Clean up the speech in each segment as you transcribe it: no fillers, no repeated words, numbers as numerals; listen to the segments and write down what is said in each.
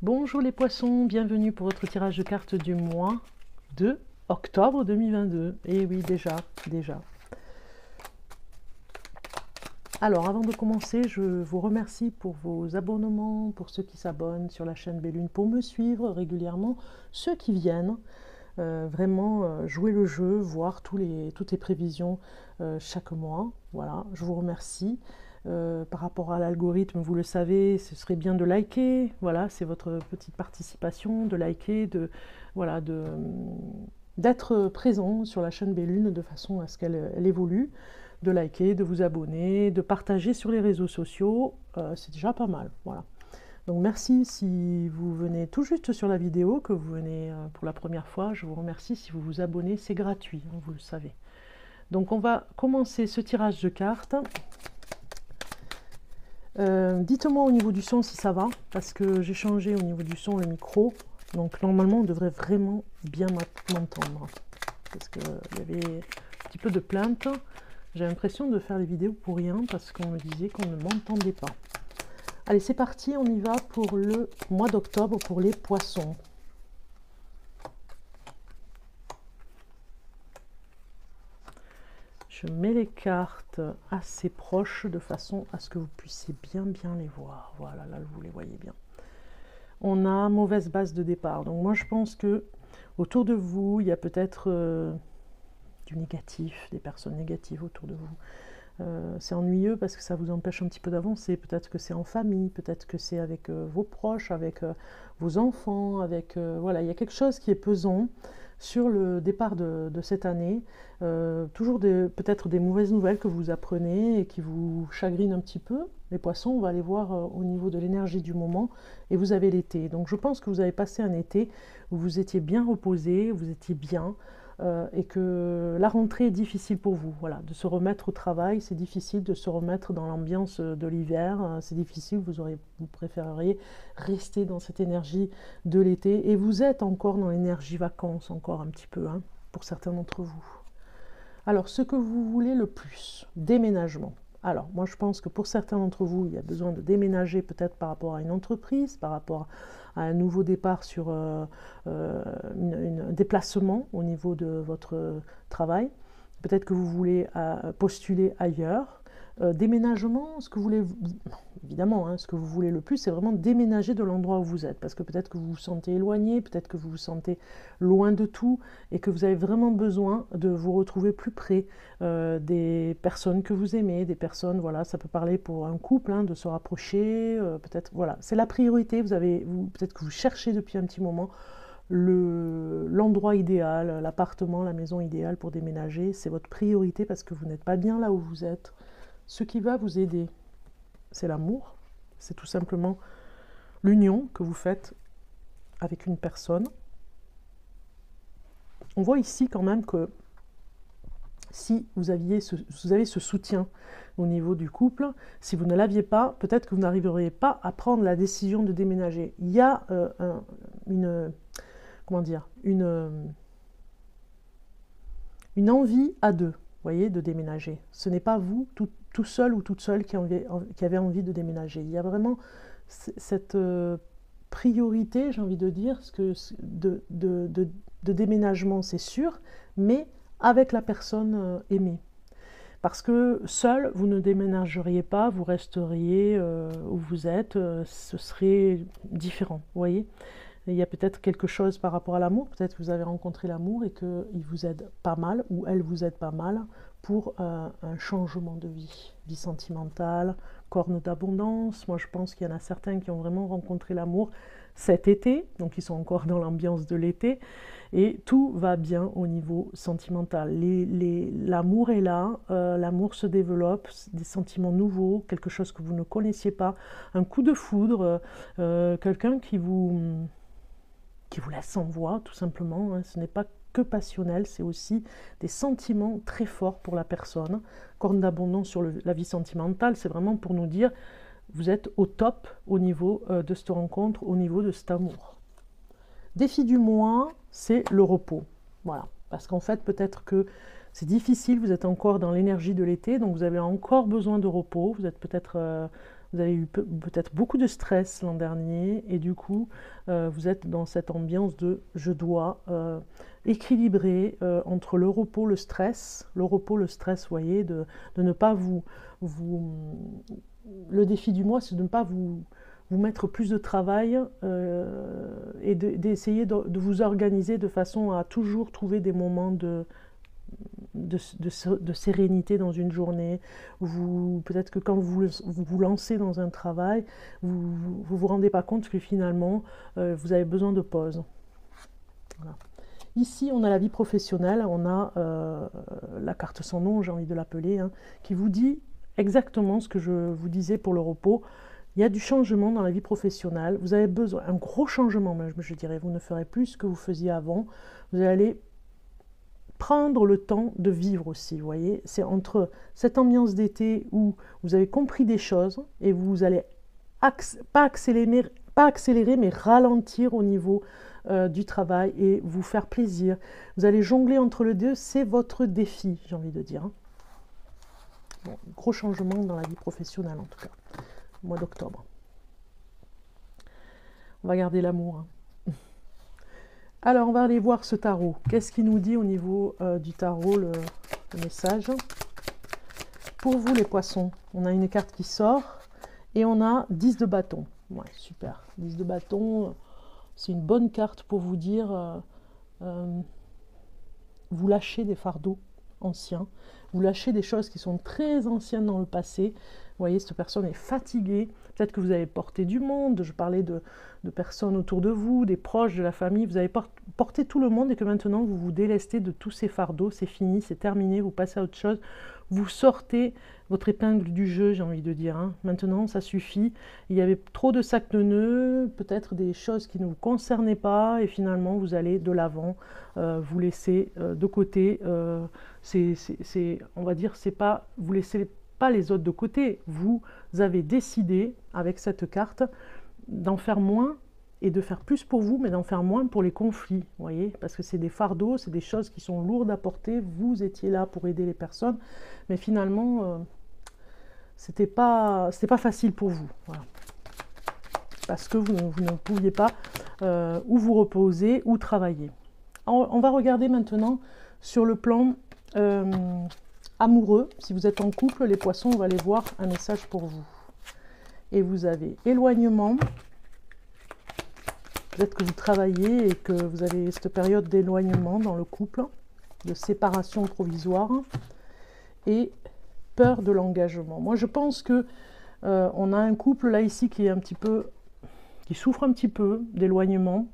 Bonjour les poissons, bienvenue pour votre tirage de cartes du mois de octobre 2022. Et oui, déjà. Alors, avant de commencer, je vous remercie pour vos abonnements, pour ceux qui s'abonnent sur la chaîne Bellune, pour me suivre régulièrement, ceux qui viennent vraiment jouer le jeu, voir toutes les prévisions chaque mois. Voilà, je vous remercie. Par rapport à l'algorithme, vous le savez, ce serait bien de liker. Voilà, c'est votre petite participation, de liker, d'être présent sur la chaîne Bellune de façon à ce qu'elle évolue, de liker, de vous abonner, de partager sur les réseaux sociaux. C'est déjà pas mal. Voilà. Donc merci si vous venez tout juste sur la vidéo, que vous venez pour la première fois. Je vous remercie si vous vous abonnez, c'est gratuit, hein, vous le savez. Donc on va commencer ce tirage de cartes. Dites-moi au niveau du son si ça va, parce que j'ai changé au niveau du son le micro, donc normalement on devrait vraiment bien m'entendre, parce qu'il y avait un petit peu de plainte. J'ai l'impression de faire des vidéos pour rien, parce qu'on me disait qu'on ne m'entendait pas. Allez, c'est parti, on y va pour le mois d'octobre pour les poissons. Je mets les cartes assez proches de façon à ce que vous puissiez bien les voir. Voilà, là vous les voyez bien. On a mauvaise base de départ. Donc moi je pense que autour de vous, il y a peut-être du négatif, des personnes négatives autour de vous. C'est ennuyeux parce que ça vous empêche un petit peu d'avancer. Peut-être que c'est en famille, peut-être que c'est avec vos proches, avec vos enfants, avec voilà, il y a quelque chose qui est pesant sur le départ de cette année. Toujours peut-être des mauvaises nouvelles que vous apprenez et qui vous chagrinent un petit peu. Les poissons, on va aller voir au niveau de l'énergie du moment. Et vous avez l'été. Donc je pense que vous avez passé un été où vous étiez bien reposé, vous étiez bien. Et que la rentrée est difficile pour vous, voilà, de se remettre au travail, c'est difficile de se remettre dans l'ambiance de l'hiver, c'est difficile, vous préféreriez rester dans cette énergie de l'été, et vous êtes encore dans l'énergie vacances, encore un petit peu, hein, pour certains d'entre vous. Alors, ce que vous voulez le plus, déménagement. Alors, moi je pense que pour certains d'entre vous, il y a besoin de déménager peut-être par rapport à une entreprise, par rapport à un nouveau départ sur un déplacement au niveau de votre travail. Peut-être que vous voulez postuler ailleurs. Déménagement, ce que vous voulez, évidemment, hein, ce que vous voulez le plus, c'est vraiment déménager de l'endroit où vous êtes, parce que peut-être que vous vous sentez éloigné, peut-être que vous vous sentez loin de tout, et que vous avez vraiment besoin de vous retrouver plus près des personnes que vous aimez, des personnes, voilà, ça peut parler pour un couple, hein, de se rapprocher, peut-être, voilà, c'est la priorité, peut-être que vous cherchez depuis un petit moment l'endroit idéal, l'appartement, la maison idéale pour déménager, c'est votre priorité parce que vous n'êtes pas bien là où vous êtes. Ce qui va vous aider, c'est l'amour, c'est tout simplement l'union que vous faites avec une personne. On voit ici quand même que si vous avez ce soutien au niveau du couple, si vous ne l'aviez pas, peut-être que vous n'arriveriez pas à prendre la décision de déménager. Il y a une envie à deux, voyez, de déménager. Ce n'est pas vous tout seul ou toute seule qui avez envie de déménager. Il y a vraiment cette priorité, j'ai envie de dire, de déménagement, c'est sûr, mais avec la personne aimée. Parce que seul, vous ne déménageriez pas, vous resteriez où vous êtes, ce serait différent, vous voyez. Il y a peut-être quelque chose par rapport à l'amour, peut-être que vous avez rencontré l'amour et qu'il vous aide pas mal, ou elle vous aide pas mal, pour un changement de vie sentimentale, corne d'abondance. Moi je pense qu'il y en a certains qui ont vraiment rencontré l'amour cet été, donc ils sont encore dans l'ambiance de l'été, et tout va bien au niveau sentimental. L'amour est là, l'amour se développe, des sentiments nouveaux, quelque chose que vous ne connaissiez pas, un coup de foudre, quelqu'un qui vous laisse sans voix, tout simplement, hein. Ce n'est pas que passionnel, c'est aussi des sentiments très forts pour la personne. Corne d'abondance sur la vie sentimentale, c'est vraiment pour nous dire, vous êtes au top au niveau de cette rencontre, au niveau de cet amour. Défi du mois, c'est le repos. Voilà, parce qu'en fait, peut-être que c'est difficile, vous êtes encore dans l'énergie de l'été, donc vous avez encore besoin de repos, vous êtes peut-être Vous avez eu peut-être beaucoup de stress l'an dernier et du coup, vous êtes dans cette ambiance de je dois équilibrer entre le repos, le stress. Le repos, le stress, vous voyez, de ne pas le défi du mois, c'est de ne pas vous mettre plus de travail et d'essayer de vous organiser de façon à toujours trouver des moments de sérénité dans une journée. Peut-être que quand vous vous lancez dans un travail, vous rendez pas compte que finalement, vous avez besoin de pause. Voilà. Ici, on a la vie professionnelle, on a la carte sans nom, j'ai envie de l'appeler, hein, qui vous dit exactement ce que je vous disais pour le repos. Il y a du changement dans la vie professionnelle. Vous avez besoin, un gros changement, je dirais. Vous ne ferez plus ce que vous faisiez avant. Vous allez prendre le temps de vivre aussi, vous voyez. C'est entre cette ambiance d'été où vous avez compris des choses et vous allez pas accélérer, mais ralentir au niveau du travail et vous faire plaisir. Vous allez jongler entre les deux, c'est votre défi, j'ai envie de dire. Bon, gros changement dans la vie professionnelle en tout cas, au mois d'octobre. On va garder l'amour. Hein. Alors, on va aller voir ce tarot. Qu'est-ce qu'il nous dit au niveau du tarot, le message? Pour vous, les poissons, on a une carte qui sort et on a 10 de bâton. Ouais, super. 10 de bâton, c'est une bonne carte pour vous dire vous lâchez des fardeaux anciens, vous lâchez des choses qui sont très anciennes dans le passé. Vous voyez, cette personne est fatiguée. Peut-être que vous avez porté du monde. Je parlais de personnes autour de vous, des proches, de la famille. Vous avez porté tout le monde et que maintenant, vous vous délestez de tous ces fardeaux. C'est fini, c'est terminé. Vous passez à autre chose. Vous sortez votre épingle du jeu, j'ai envie de dire. Hein. Maintenant, ça suffit. Il y avait trop de sacs de nœuds, peut-être des choses qui ne vous concernaient pas. Et finalement, vous allez de l'avant, vous laissez de côté. On va dire, c'est pas... Vous laissez pas les autres de côté. Vous avez décidé, avec cette carte, d'en faire moins et de faire plus pour vous, mais d'en faire moins pour les conflits, vous voyez, parce que c'est des fardeaux, c'est des choses qui sont lourdes à porter. Vous étiez là pour aider les personnes, mais finalement, c'était pas facile pour vous, voilà. Parce que vous ne pouviez pas ou vous reposer ou travailler. On va regarder maintenant sur le plan amoureux. Si vous êtes en couple, les poissons, on va aller voir un message pour vous. Et vous avez éloignement. Peut-être que vous travaillez et que vous avez cette période d'éloignement dans le couple, de séparation provisoire et peur de l'engagement. Moi, je pense que on a un couple là ici qui souffre un petit peu d'éloignement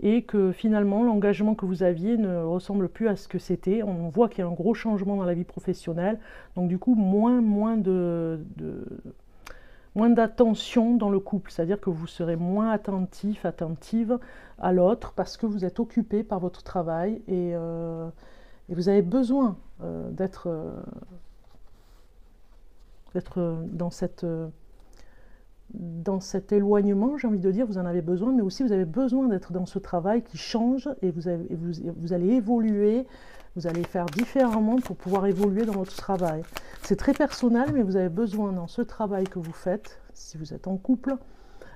et que finalement l'engagement que vous aviez ne ressemble plus à ce que c'était. On voit qu'il y a un gros changement dans la vie professionnelle, donc du coup moins d'attention dans le couple, c'est-à-dire que vous serez moins attentive à l'autre parce que vous êtes occupé par votre travail et vous avez besoin d'être dans cet éloignement, j'ai envie de dire. Vous en avez besoin, mais aussi vous avez besoin d'être dans ce travail qui change et vous allez évoluer. Vous allez faire différemment pour pouvoir évoluer dans votre travail. C'est très personnel, mais vous avez besoin dans ce travail que vous faites, si vous êtes en couple,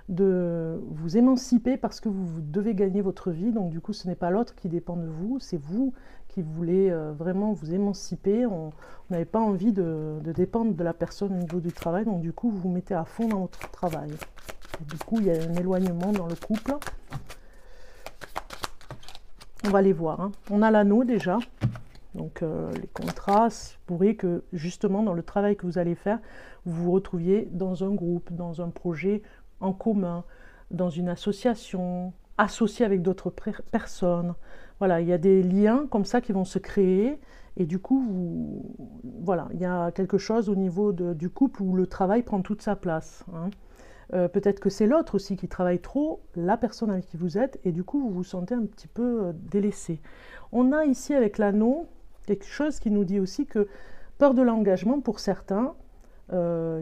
de vous émanciper parce que vous devez gagner votre vie. Donc du coup, ce n'est pas l'autre qui dépend de vous, c'est vous qui voulez vraiment vous émanciper. On n'avez pas envie de dépendre de la personne au niveau du travail. Donc du coup, vous vous mettez à fond dans votre travail. Et du coup, il y a un éloignement dans le couple. On va les voir. Hein. On a l'anneau déjà. Donc les contrats, pourrait que justement dans le travail que vous allez faire, vous vous retrouviez dans un groupe, dans un projet en commun, dans une association, associé avec d'autres personnes. Voilà, il y a des liens comme ça qui vont se créer et du coup, voilà, il y a quelque chose au niveau du couple où le travail prend toute sa place. Hein. Peut-être que c'est l'autre aussi qui travaille trop, la personne avec qui vous êtes, et du coup, vous vous sentez un petit peu délaissé. On a ici avec l'anneau quelque chose qui nous dit aussi que peur de l'engagement pour certains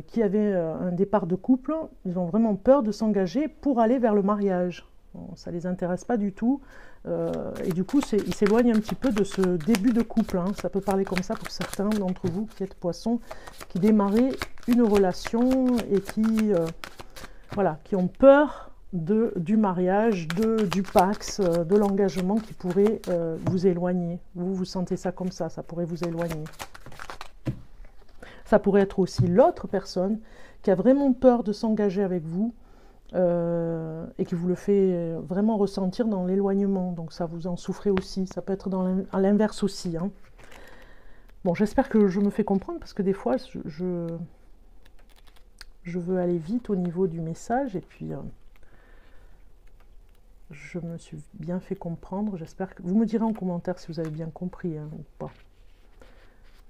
qui avaient un départ de couple, ils ont vraiment peur de s'engager pour aller vers le mariage. Ça les intéresse pas du tout. Et du coup, ils s'éloignent un petit peu de ce début de couple. Hein. Ça peut parler comme ça pour certains d'entre vous qui êtes poissons, qui démarrez une relation et qui, voilà, qui ont peur du mariage, du pax, de l'engagement qui pourrait vous éloigner. Vous sentez ça comme ça pourrait vous éloigner. Ça pourrait être aussi l'autre personne qui a vraiment peur de s'engager avec vous et qui vous le fait vraiment ressentir dans l'éloignement. Donc ça, vous en souffrez aussi. Ça peut être à l'inverse aussi. Hein. Bon, j'espère que je me fais comprendre parce que des fois, je veux aller vite au niveau du message et puis je me suis bien fait comprendre. J'espère que vous me direz en commentaire si vous avez bien compris hein, ou pas.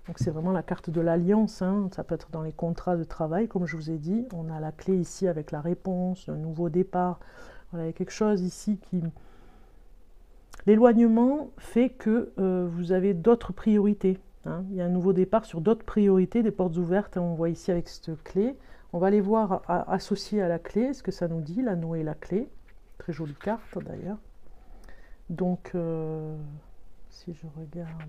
Donc c'est vraiment la carte de l'alliance, hein. Ça peut être dans les contrats de travail, comme je vous ai dit. On a la clé ici avec la réponse, un nouveau départ. Voilà, il y a quelque chose ici qui... L'éloignement fait que vous avez d'autres priorités. Hein. Il y a un nouveau départ sur d'autres priorités, des portes ouvertes. Hein, on voit ici avec cette clé. On va les voir associées à la clé, ce que ça nous dit, l'anneau et la clé. Très jolie carte d'ailleurs. Donc, si je regarde...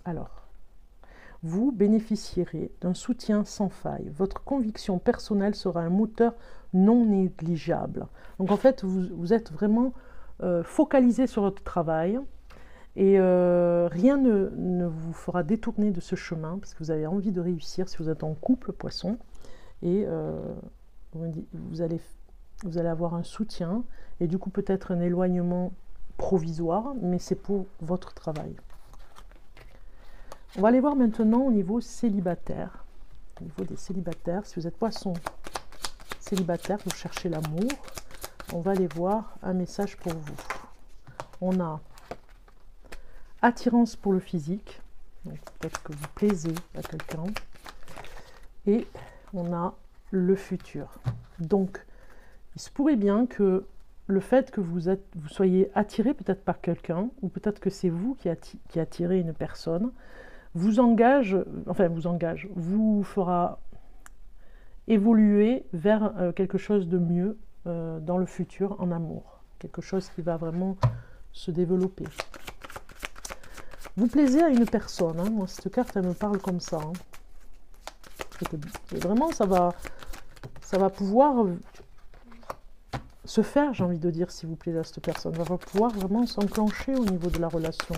Alors, vous bénéficierez d'un soutien sans faille. Votre conviction personnelle sera un moteur non négligeable. Donc en fait, vous êtes vraiment focalisé sur votre travail et rien ne vous fera détourner de ce chemin parce que vous avez envie de réussir si vous êtes en couple poisson et vous allez avoir un soutien et du coup peut-être un éloignement provisoire, mais c'est pour votre travail. On va aller voir maintenant au niveau célibataire. Au niveau des célibataires, si vous êtes poisson célibataire, vous cherchez l'amour, on va aller voir un message pour vous. On a attirance pour le physique, donc peut-être que vous plaisez à quelqu'un, et on a le futur. Donc, il se pourrait bien que le fait que vous soyez attiré peut-être par quelqu'un, ou peut-être que c'est vous qui attirez une personne, vous fera évoluer vers quelque chose de mieux dans le futur en amour. Quelque chose qui va vraiment se développer. Vous plaisez à une personne. Hein. Moi, cette carte, elle me parle comme ça. Hein. Et vraiment, ça va pouvoir se faire, j'ai envie de dire, si vous plaisez à cette personne. Ça va pouvoir vraiment s'enclencher au niveau de la relation.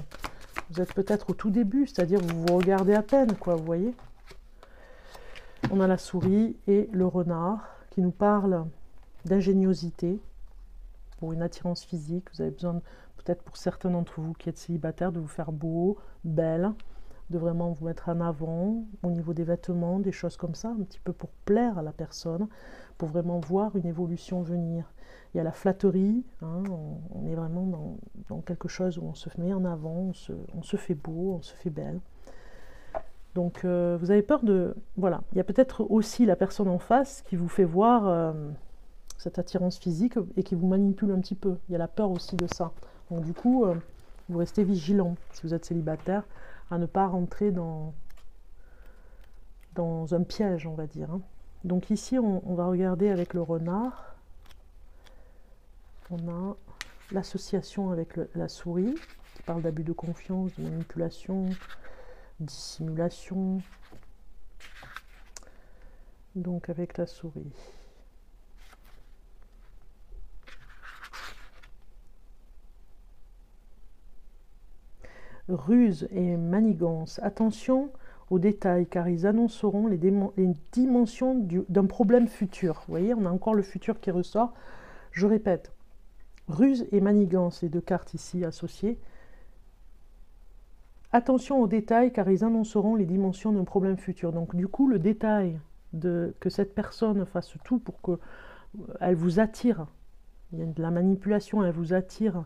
Vous êtes peut-être au tout début, c'est-à-dire vous vous regardez à peine, quoi, vous voyez. On a la souris et le renard qui nous parle d'ingéniosité pour une attirance physique. Vous avez besoin, peut-être pour certains d'entre vous qui êtes célibataires, de vous faire beau, belle, de vraiment vous mettre en avant au niveau des vêtements, des choses comme ça, un petit peu pour plaire à la personne, pour vraiment voir une évolution venir. Il y a la flatterie, hein, on est vraiment dans quelque chose où on se met en avant, on se fait beau, on se fait belle. Donc vous avez peur de... Voilà, il y a peut-être aussi la personne en face qui vous fait voir cette attirance physique et qui vous manipule un petit peu. Il y a la peur aussi de ça. Donc du coup, vous restez vigilant, si vous êtes célibataire, à ne pas rentrer dans un piège, on va dire. Hein. Donc ici, on va regarder avec le renard. On a l'association avec la souris, qui parle d'abus de confiance, de manipulation, dissimulation. Donc avec la souris. Ruse et manigance. Attention aux détails, car ils annonceront les dimensions d'un problème futur. Vous voyez, on a encore le futur qui ressort. Je répète, ruse et manigance, les deux cartes ici associées. Attention aux détails, car ils annonceront les dimensions d'un problème futur. Donc du coup, le détail que cette personne fasse tout pour qu'elle vous attire. Il y a de la manipulation, elle vous attire,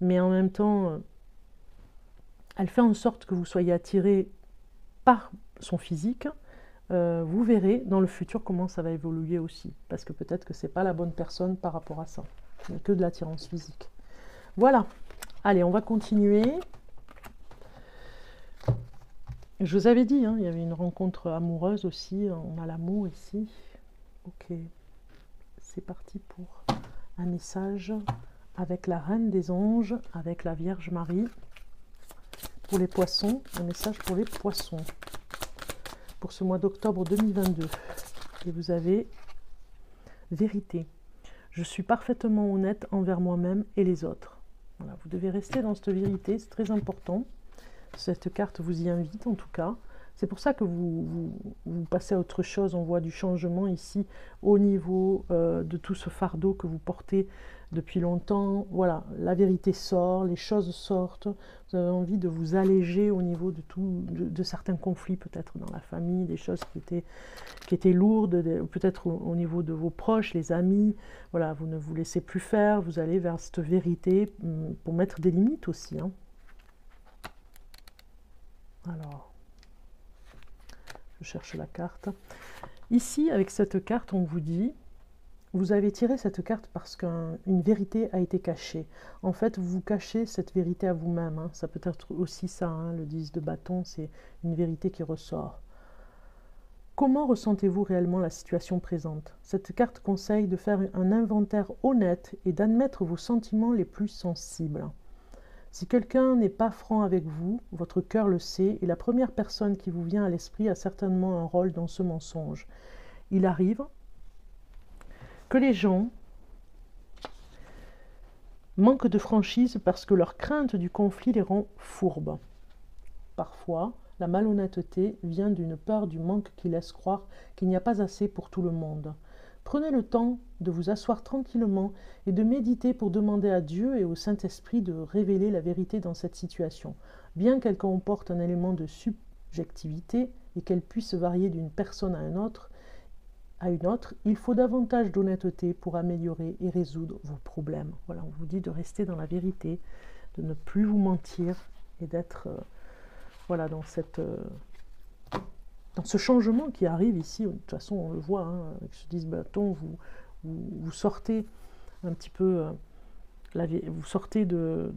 mais en même temps... elle fait en sorte que vous soyez attiré par son physique. Vous verrez dans le futur comment ça va évoluer aussi. Parce que peut-être que ce n'est pas la bonne personne par rapport à ça. Il n'y a que de l'attirance physique. Voilà. Allez, on va continuer. Je vous avais dit, hein, il y avait une rencontre amoureuse aussi, on a l'amour ici. Ok, c'est parti pour un message avec la Reine des Anges, avec la Vierge Marie. Pour les poissons, un message pour les poissons. Pour ce mois d'octobre 2022. Et vous avez vérité. Je suis parfaitement honnête envers moi-même et les autres. Voilà, vous devez rester dans cette vérité, c'est très important. Cette carte vous y invite en tout cas. C'est pour ça que vous passez à autre chose. On voit du changement ici au niveau de tout ce fardeau que vous portez depuis longtemps. Voilà, la vérité sort, les choses sortent. Vous avez envie de vous alléger au niveau de certains conflits, peut-être dans la famille, des choses qui étaient lourdes, peut-être au niveau de vos proches, les amis. Voilà, vous ne vous laissez plus faire, vous allez vers cette vérité pour mettre des limites aussi, hein. Alors, je cherche la carte. Ici, avec cette carte, on vous dit, vous avez tiré cette carte parce qu'une vérité a été cachée. En fait, vous cachez cette vérité à vous-même, hein. Ça peut être aussi ça, hein, le 10 de bâton, c'est une vérité qui ressort. Comment ressentez-vous réellement la situation présente? Cette carte conseille de faire un inventaire honnête et d'admettre vos sentiments les plus sensibles. Si quelqu'un n'est pas franc avec vous, votre cœur le sait, et la première personne qui vous vient à l'esprit a certainement un rôle dans ce mensonge. Il arrive que les gens manquent de franchise parce que leur crainte du conflit les rend fourbes. Parfois, la malhonnêteté vient d'une peur du manque qui laisse croire qu'il n'y a pas assez pour tout le monde. Prenez le temps de vous asseoir tranquillement et de méditer pour demander à Dieu et au Saint-Esprit de révéler la vérité dans cette situation. Bien qu'elle comporte un élément de subjectivité et qu'elle puisse varier d'une personne à une autre, il faut davantage d'honnêteté pour améliorer et résoudre vos problèmes. Voilà, on vous dit de rester dans la vérité, de ne plus vous mentir et d'être voilà, dans ce changement qui arrive ici. De toute façon, on le voit, hein, avec ce 10 bâtons, vous sortez un petit peu, vous sortez de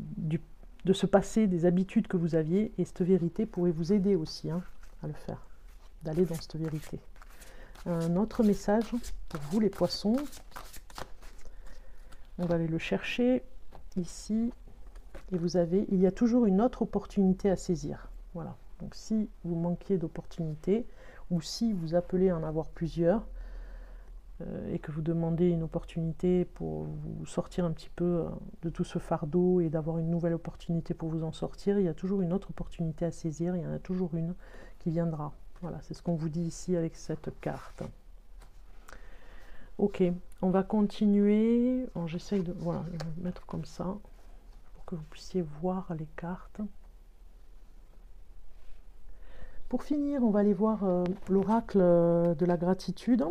ce passé, des habitudes que vous aviez, et cette vérité pourrait vous aider aussi, hein, à le faire, d'aller dans cette vérité. Un autre message pour vous, les poissons. On va aller le chercher ici, et il y a toujours une autre opportunité à saisir. Voilà. Donc si vous manquiez d'opportunités, ou si vous appelez à en avoir plusieurs, et que vous demandez une opportunité pour vous sortir un petit peu de tout ce fardeau et d'avoir une nouvelle opportunité pour vous en sortir, il y a toujours une autre opportunité à saisir, il y en a toujours une qui viendra. Voilà, c'est ce qu'on vous dit ici avec cette carte. Ok, on va continuer. J'essaye de voilà, le mettre comme ça pour que vous puissiez voir les cartes. Pour finir, on va aller voir l'oracle de la gratitude.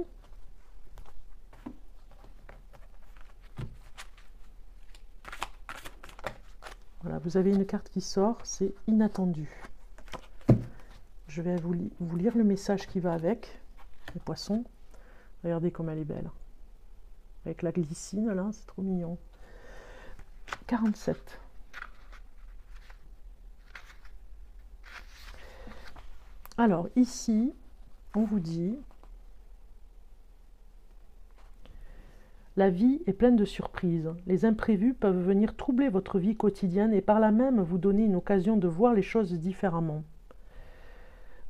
Voilà, vous avez une carte qui sort, c'est inattendu. Je vais vous lire le message qui va avec, les poissons. Regardez comme elle est belle. Avec la glycine, là, c'est trop mignon. 47. Alors, ici, on vous dit, la vie est pleine de surprises. Les imprévus peuvent venir troubler votre vie quotidienne et par là même vous donner une occasion de voir les choses différemment.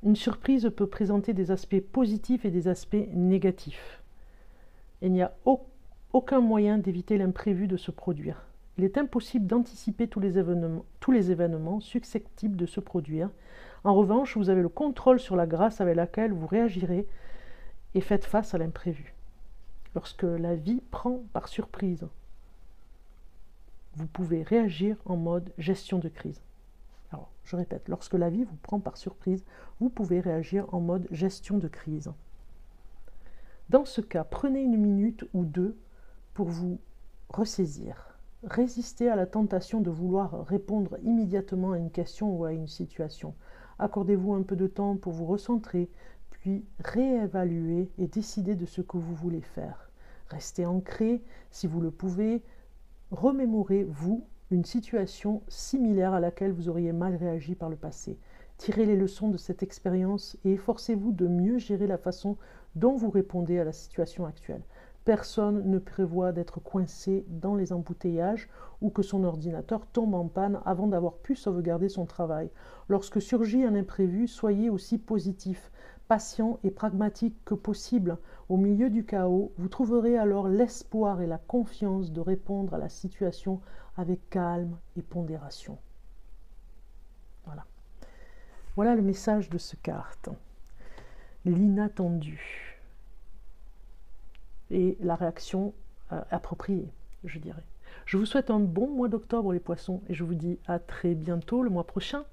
Une surprise peut présenter des aspects positifs et des aspects négatifs. Il n'y a aucun moyen d'éviter l'imprévu de se produire. Il est impossible d'anticiper tous les événements susceptibles de se produire. En revanche, vous avez le contrôle sur la grâce avec laquelle vous réagirez et faites face à l'imprévu. Lorsque la vie prend par surprise, vous pouvez réagir en mode gestion de crise. Alors, je répète, lorsque la vie vous prend par surprise, vous pouvez réagir en mode gestion de crise. Dans ce cas, prenez une minute ou deux pour vous ressaisir. Résistez à la tentation de vouloir répondre immédiatement à une question ou à une situation. Accordez-vous un peu de temps pour vous recentrer, puis réévaluer et décider de ce que vous voulez faire. Restez ancré si vous le pouvez. Remémorez-vous une situation similaire à laquelle vous auriez mal réagi par le passé. Tirez les leçons de cette expérience et efforcez-vous de mieux gérer la façon dont vous répondez à la situation actuelle. Personne ne prévoit d'être coincé dans les embouteillages ou que son ordinateur tombe en panne avant d'avoir pu sauvegarder son travail. Lorsque surgit un imprévu, soyez aussi positif, patient et pragmatique que possible. Au milieu du chaos, vous trouverez alors l'espoir et la confiance de répondre à la situation avec calme et pondération. Voilà. Voilà le message de ce carte. L'inattendu. Et la réaction appropriée, je dirais. Je vous souhaite un bon mois d'octobre les poissons et je vous dis à très bientôt le mois prochain.